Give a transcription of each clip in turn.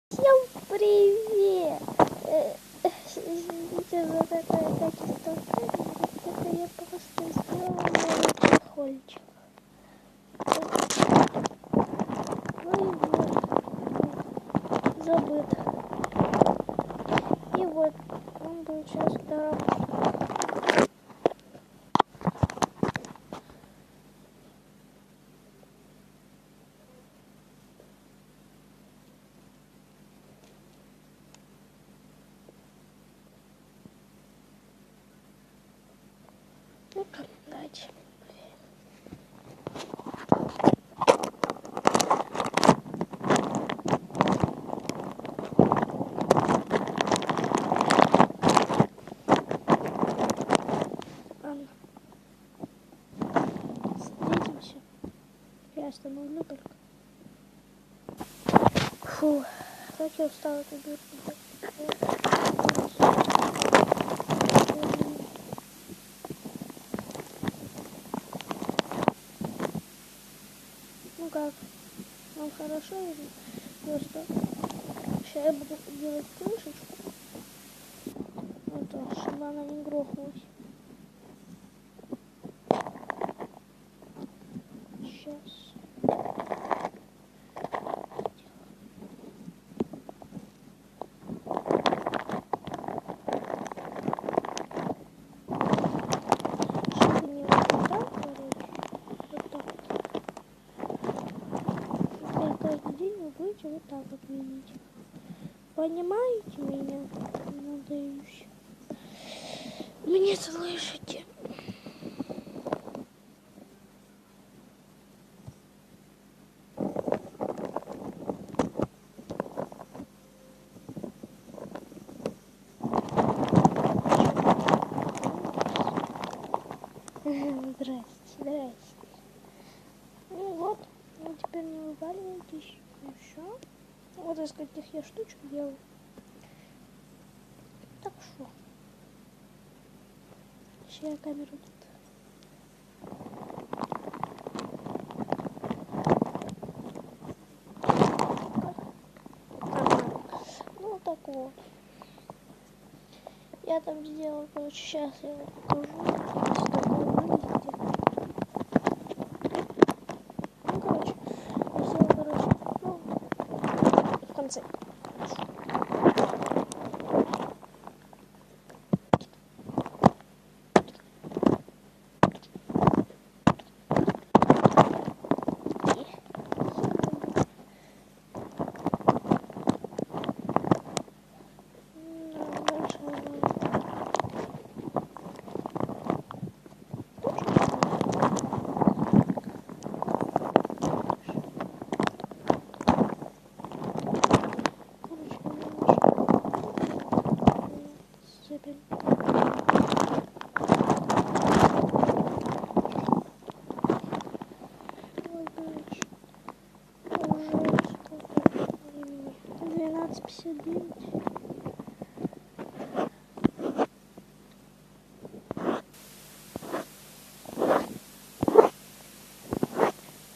Всем привет! Извините за такое качество камеры, это я просто сделала новый чехольчик. Ну и вот, забыт. И вот, он будет сейчас доработать. Ну-ка, дальше. Ладно. Встретимся. Я остановлю только. Фу, как я устала эту бирку. Ну как, вам хорошо или просто? Сейчас я буду делать крышечку, чтобы она не грохнулась. Сейчас. Чтобы не вот так, короче, вот так вот. Теперь каждый день вы будете вот так вот видеть. Понимаете меня? Надеюсь. Мне слышите? Здрасте, здрасте. Ну вот, вы теперь не вываливаетесь. Еще. Вот из каких я штучек делаю. Так что. Сейчас я камеру тут. Ну так вот. Я там сделал, короче, сейчас я его покажу. Ну, короче, я сделал, короче, ну, в конце.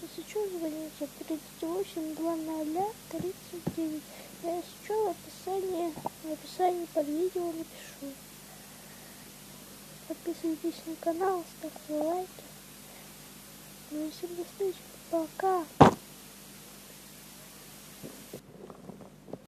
Если что, звоните 38 00 39. Я если что, в описании под видео напишу. Подписывайтесь на канал, ставьте лайки. Ну и всем до встречи. Пока.